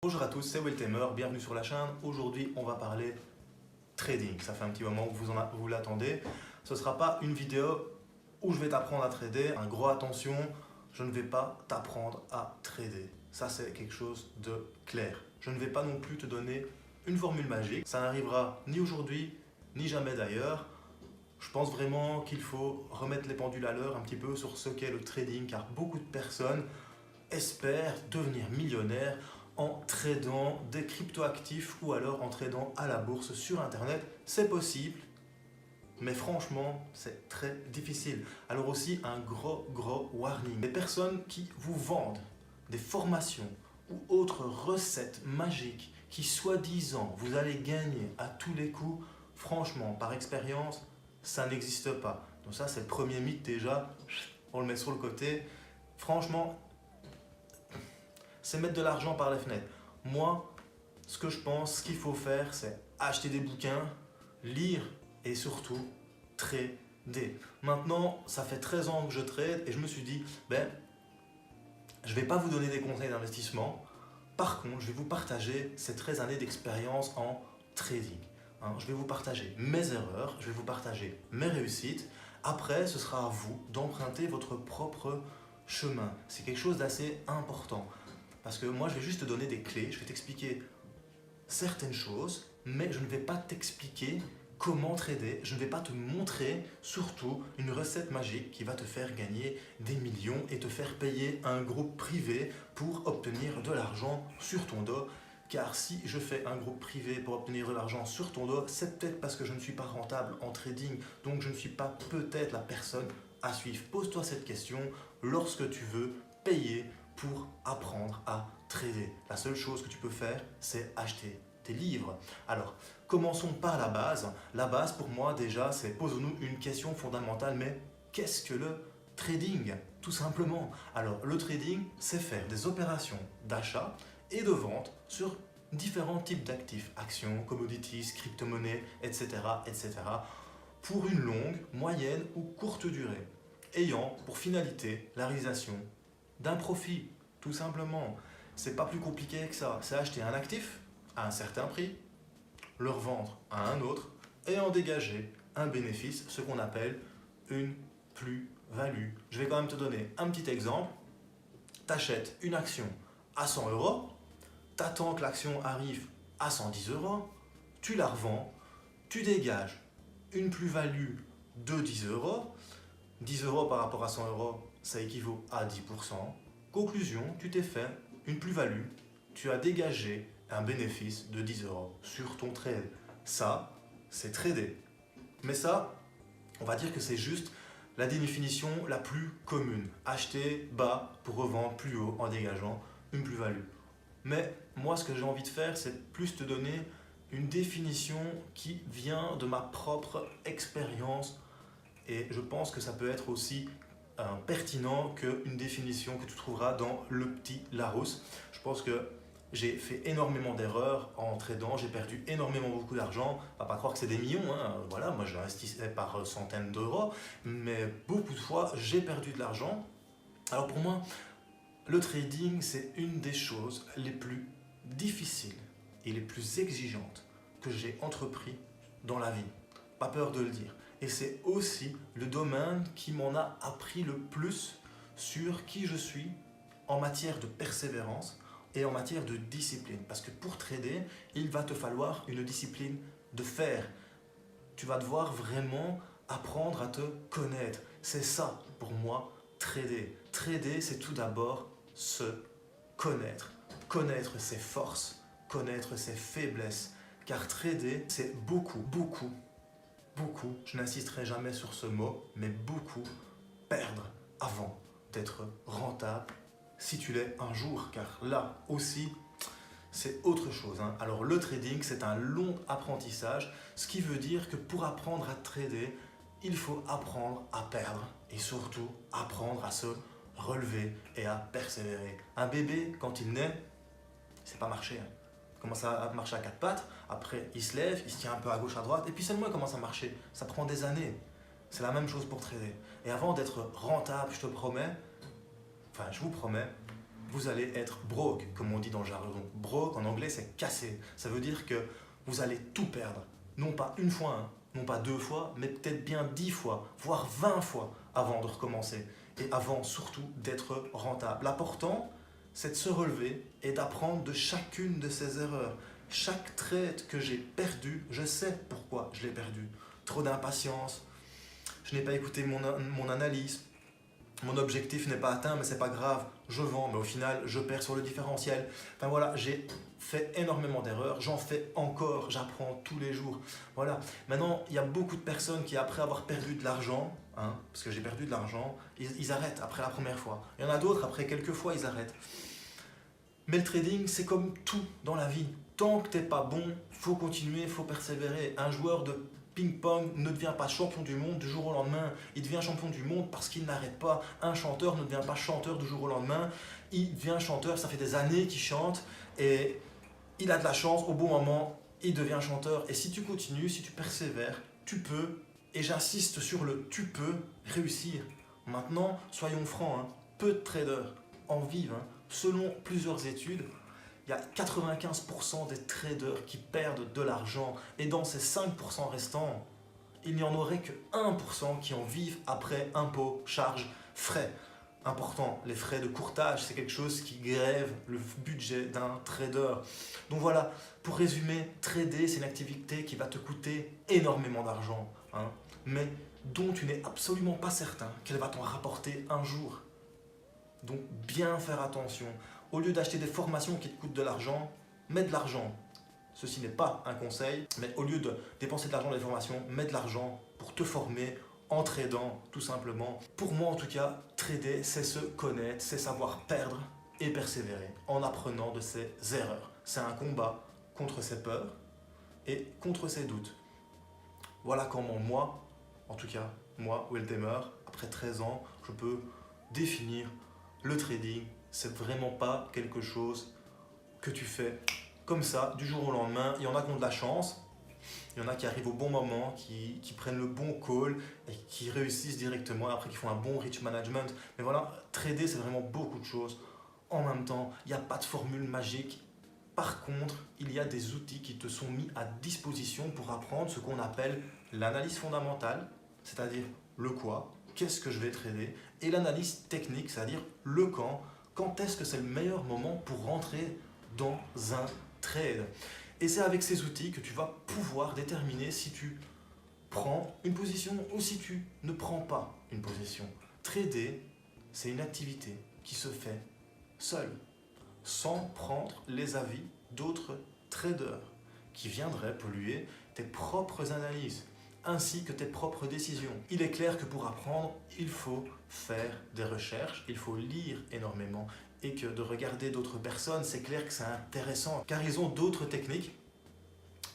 Bonjour à tous, c'est Will Tamer, bienvenue sur la chaîne. Aujourd'hui, on va parler trading. Ça fait un petit moment que vous l'attendez. Ce ne sera pas une vidéo où je vais t'apprendre à trader. Un gros attention, je ne vais pas t'apprendre à trader. Ça, c'est quelque chose de clair. Je ne vais pas non plus te donner une formule magique. Ça n'arrivera ni aujourd'hui, ni jamais d'ailleurs. Je pense vraiment qu'il faut remettre les pendules à l'heure un petit peu sur ce qu'est le trading, car beaucoup de personnes espèrent devenir millionnaires en tradant des cryptoactifs ou alors en tradant à la bourse sur internet. C'est possible, mais franchement, c'est très difficile. Alors aussi, un gros warning. Des personnes qui vous vendent des formations ou autres recettes magiques qui soi-disant vous allez gagner à tous les coups, franchement, par expérience, ça n'existe pas. Donc ça, c'est le premier mythe déjà, on le met sur le côté. Franchement, c'est mettre de l'argent par les fenêtres. Moi, ce que je pense, ce qu'il faut faire, c'est acheter des bouquins, lire et surtout trader. Maintenant, ça fait 13 ans que je trade et je me suis dit, je ne vais pas vous donner des conseils d'investissement. Par contre, je vais vous partager ces 13 années d'expérience en trading. Je vais vous partager mes erreurs, je vais vous partager mes réussites. Après, ce sera à vous d'emprunter votre propre chemin. C'est quelque chose d'assez important. Parce que moi, je vais juste te donner des clés, je vais t'expliquer certaines choses, mais je ne vais pas t'expliquer comment trader, je ne vais pas te montrer surtout une recette magique qui va te faire gagner des millions et te faire payer un groupe privé pour obtenir de l'argent sur ton dos. Car si je fais un groupe privé pour obtenir de l'argent sur ton dos, c'est peut-être parce que je ne suis pas rentable en trading, donc je ne suis pas peut-être la personne à suivre. Pose-toi cette question lorsque tu veux payer pour apprendre à trader. La seule chose que tu peux faire, c'est acheter des livres. Alors, commençons par la base. La base, pour moi, déjà, c'est posons-nous une question fondamentale, mais qu'est-ce que le trading? Tout simplement. Alors, le trading, c'est faire des opérations d'achat et de vente sur différents types d'actifs, actions, commodities, crypto-monnaies, etc., etc., pour une longue, moyenne ou courte durée, ayant pour finalité la réalisation d'un profit, tout simplement. C'est pas plus compliqué que ça. C'est acheter un actif à un certain prix, le revendre à un autre et en dégager un bénéfice, ce qu'on appelle une plus-value. Je vais quand même te donner un petit exemple. Tu achètes une action à 100 euros, tu attends que l'action arrive à 110 euros, tu la revends, tu dégages une plus-value de 10 euros. 10 euros par rapport à 100 euros, ça équivaut à 10%. Conclusion, tu t'es fait une plus-value, tu as dégagé un bénéfice de 10 euros sur ton trade. Ça, c'est trader. Mais ça, on va dire que c'est juste la définition la plus commune. Acheter bas pour revendre plus haut en dégageant une plus-value. Mais moi, ce que j'ai envie de faire, c'est plus te donner une définition qui vient de ma propre expérience. Et je pense que ça peut être aussi pertinent qu'une définition que tu trouveras dans le petit Larousse. Je pense que j'ai fait énormément d'erreurs en tradant, j'ai perdu énormément beaucoup d'argent. On va pas croire que c'est des millions, hein. Voilà, moi j'investissais par centaines d'euros, mais beaucoup de fois j'ai perdu de l'argent. Alors pour moi, le trading, c'est une des choses les plus difficiles et les plus exigeantes que j'ai entrepris dans la vie. Pas peur de le dire. Et c'est aussi le domaine qui m'en a appris le plus sur qui je suis en matière de persévérance et en matière de discipline. Parce que pour trader, il va te falloir une discipline de faire. Tu vas devoir vraiment apprendre à te connaître. C'est ça, pour moi, trader. Trader, c'est tout d'abord se connaître. Connaître ses forces, connaître ses faiblesses. Car trader, c'est beaucoup, je n'insisterai jamais sur ce mot, mais beaucoup perdre avant d'être rentable si tu l'es un jour, car là aussi, c'est autre chose. Alors le trading, c'est un long apprentissage, ce qui veut dire que pour apprendre à trader, il faut apprendre à perdre et surtout apprendre à se relever et à persévérer. Un bébé, quand il naît, c'est pas marcher. Il commence à marcher à quatre pattes, après il se lève, il se tient un peu à gauche, à droite, et puis seulement il commence à marcher. Ça prend des années. C'est la même chose pour trader. Et avant d'être rentable, je te promets, enfin je vous promets, vous allez être broke, comme on dit dans le jargon. Broke, en anglais, c'est cassé. Ça veut dire que vous allez tout perdre. Non pas une fois, hein, non pas 2 fois, mais peut-être bien 10 fois, voire 20 fois avant de recommencer. Et avant surtout d'être rentable. L'important, c'est de se relever et d'apprendre de chacune de ces erreurs. Chaque trade que j'ai perdu, je sais pourquoi je l'ai perdu. Trop d'impatience, je n'ai pas écouté mon analyse, mon objectif n'est pas atteint, mais c'est pas grave, je vends, mais au final, je perds sur le différentiel. Enfin voilà, j'ai fait énormément d'erreurs, j'en fais encore, j'apprends tous les jours. Voilà. Maintenant, il y a beaucoup de personnes qui, après avoir perdu de l'argent, hein, parce que j'ai perdu de l'argent, ils arrêtent après la première fois. Il y en a d'autres, après quelques fois, ils arrêtent. Mais le trading, c'est comme tout dans la vie. Tant que tu n'es pas bon, il faut continuer, il faut persévérer. Un joueur de ping-pong ne devient pas champion du monde du jour au lendemain. Il devient champion du monde parce qu'il n'arrête pas. Un chanteur ne devient pas chanteur du jour au lendemain. Il devient chanteur, ça fait des années qu'il chante et il a de la chance, au bon moment, il devient chanteur. Et si tu continues, si tu persévères, tu peux, et j'insiste sur le tu peux, réussir. Maintenant, soyons francs, hein, peu de traders en vivent. Hein. Selon plusieurs études, il y a 95% des traders qui perdent de l'argent. Et dans ces 5% restants, il n'y en aurait que 1% qui en vivent après impôts, charges, frais. Important, les frais de courtage, c'est quelque chose qui grève le budget d'un trader. Donc voilà, pour résumer, trader, c'est une activité qui va te coûter énormément d'argent, hein, mais dont tu n'es absolument pas certain qu'elle va t'en rapporter un jour. Donc bien faire attention. Au lieu d'acheter des formations qui te coûtent de l'argent, mets de l'argent. Ceci n'est pas un conseil, mais au lieu de dépenser de l'argent dans les formations, mets de l'argent pour te former en tradant, tout simplement. Pour moi en tout cas, trader, c'est se connaître, c'est savoir perdre et persévérer en apprenant de ses erreurs. C'est un combat contre ses peurs et contre ses doutes. Voilà comment moi, en tout cas, moi, Weltemer, après 13 ans, je peux définir le trading. C'est vraiment pas quelque chose que tu fais comme ça, du jour au lendemain. Il y en a qui ont de la chance, il y en a qui arrivent au bon moment, qui prennent le bon call et qui réussissent directement, après qui font un bon reach management. Mais voilà, trader, c'est vraiment beaucoup de choses en même temps. Il n'y a pas de formule magique. Par contre, il y a des outils qui te sont mis à disposition pour apprendre ce qu'on appelle l'analyse fondamentale, c'est-à-dire le quoi, qu'est-ce que je vais trader, et l'analyse technique, c'est-à-dire le quand est-ce que c'est le meilleur moment pour rentrer dans un trade. Et c'est avec ces outils que tu vas pouvoir déterminer si tu prends une position ou si tu ne prends pas une position. Trader, c'est une activité qui se fait seule, sans prendre les avis d'autres traders qui viendraient polluer tes propres analyses ainsi que tes propres décisions. Il est clair que pour apprendre, il faut faire des recherches, il faut lire énormément et que de regarder d'autres personnes, c'est clair que c'est intéressant car ils ont d'autres techniques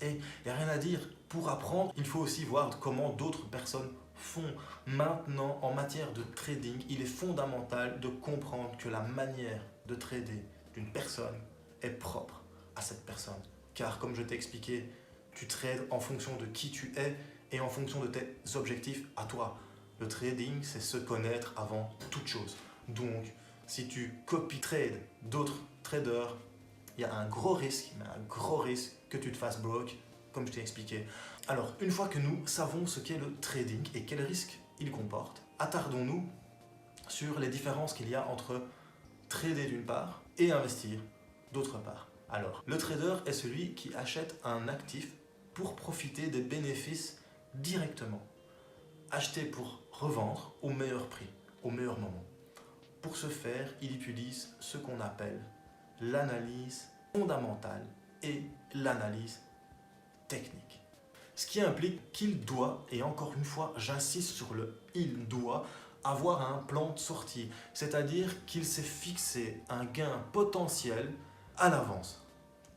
et il n'y a rien à dire. Pour apprendre, il faut aussi voir comment d'autres personnes font. Maintenant, en matière de trading, il est fondamental de comprendre que la manière de trader d'une personne est propre à cette personne. Car comme je t'ai expliqué, tu trades en fonction de qui tu es et en fonction de tes objectifs à toi. Le trading, c'est se connaître avant toute chose. Donc, si tu copy-trades d'autres traders, il y a un gros risque que tu te fasses broke, comme je t'ai expliqué. Alors, une fois que nous savons ce qu'est le trading et quels risques il comporte, attardons-nous sur les différences qu'il y a entre trader d'une part et investir d'autre part. Alors, le trader est celui qui achète un actif pour profiter des bénéfices directement. Acheter pour revendre au meilleur prix, au meilleur moment. Pour ce faire, il utilise ce qu'on appelle l'analyse fondamentale et l'analyse technique. Ce qui implique qu'il doit, et encore une fois, j'insiste sur le « il doit », avoir un plan de sortie, c'est-à-dire qu'il s'est fixé un gain potentiel à l'avance.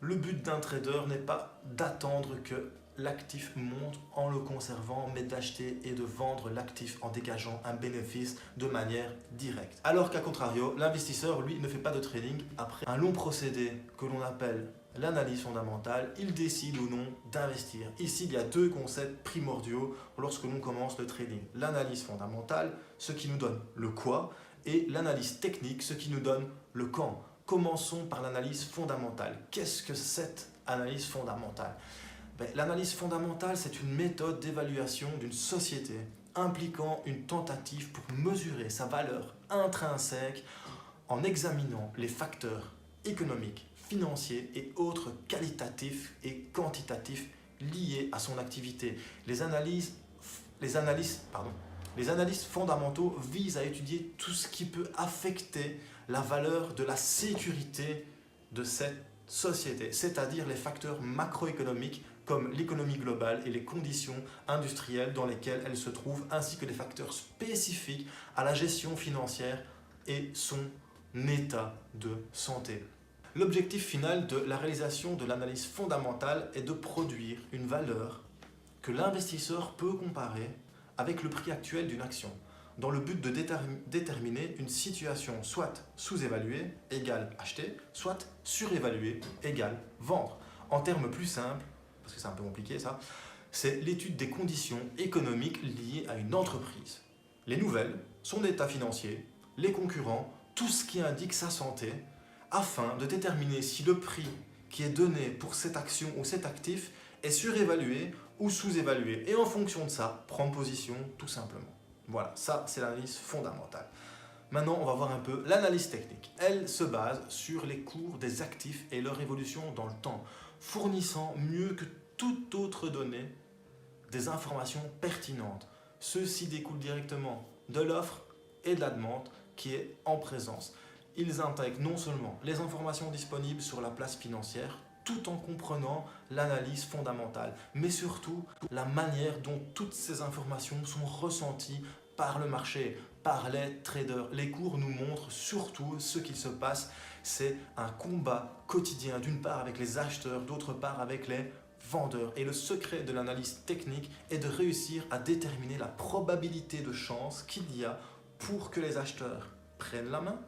Le but d'un trader n'est pas d'attendre que l'actif monte en le conservant, mais d'acheter et de vendre l'actif en dégageant un bénéfice de manière directe. Alors qu'à contrario, l'investisseur, lui, ne fait pas de trading. Après un long procédé que l'on appelle l'analyse fondamentale, il décide ou non d'investir. Ici, il y a deux concepts primordiaux lorsque l'on commence le trading. L'analyse fondamentale, ce qui nous donne le quoi, et l'analyse technique, ce qui nous donne le quand. Commençons par l'analyse fondamentale. Qu'est-ce que cette analyse fondamentale? L'analyse fondamentale, c'est une méthode d'évaluation d'une société impliquant une tentative pour mesurer sa valeur intrinsèque en examinant les facteurs économiques, financiers et autres qualitatifs et quantitatifs liés à son activité. Les analystes fondamentaux visent à étudier tout ce qui peut affecter la valeur de la sécurité de cette société, c'est-à-dire les facteurs macroéconomiques comme l'économie globale et les conditions industrielles dans lesquelles elle se trouve, ainsi que les facteurs spécifiques à la gestion financière et son état de santé. L'objectif final de la réalisation de l'analyse fondamentale est de produire une valeur que l'investisseur peut comparer avec le prix actuel d'une action, dans le but de déterminer une situation soit sous-évaluée, égale acheter, soit surévaluée, égale vendre. En termes plus simples, parce que c'est un peu compliqué ça, c'est l'étude des conditions économiques liées à une entreprise. Les nouvelles, son état financier, les concurrents, tout ce qui indique sa santé, afin de déterminer si le prix qui est donné pour cette action ou cet actif est surévalué ou sous-évalué. Et en fonction de ça, prendre position tout simplement. Voilà, ça c'est l'analyse fondamentale. Maintenant, on va voir un peu l'analyse technique. Elle se base sur les cours des actifs et leur évolution dans le temps, fournissant mieux que toute autre donnée des informations pertinentes. Ceci découle directement de l'offre et de la demande qui est en présence. Ils intègrent non seulement les informations disponibles sur la place financière, tout en comprenant l'analyse fondamentale, mais surtout la manière dont toutes ces informations sont ressenties par le marché, par les traders. Les cours nous montrent surtout ce qu'il se passe, c'est un combat quotidien, d'une part avec les acheteurs, d'autre part avec les vendeurs. Et le secret de l'analyse technique est de réussir à déterminer la probabilité de chance qu'il y a pour que les acheteurs prennent la main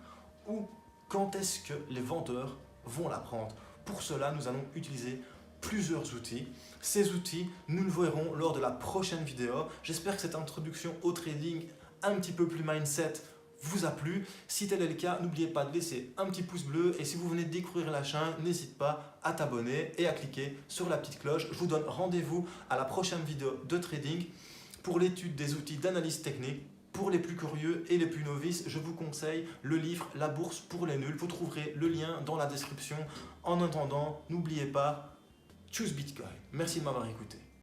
ou quand est-ce que les vendeurs vont la prendre. Pour cela, nous allons utiliser plusieurs outils. Ces outils, nous le verrons lors de la prochaine vidéo. J'espère que cette introduction au trading un petit peu plus mindset vous a plu. Si tel est le cas, n'oubliez pas de laisser un petit pouce bleu et si vous venez de découvrir la chaîne, n'hésite pas à t'abonner et à cliquer sur la petite cloche. Je vous donne rendez-vous à la prochaine vidéo de trading pour l'étude des outils d'analyse technique. Pour les plus curieux et les plus novices, je vous conseille le livre La bourse pour les nuls. Vous trouverez le lien dans la description. En attendant, n'oubliez pas, choose Bitcoin. Merci de m'avoir écouté.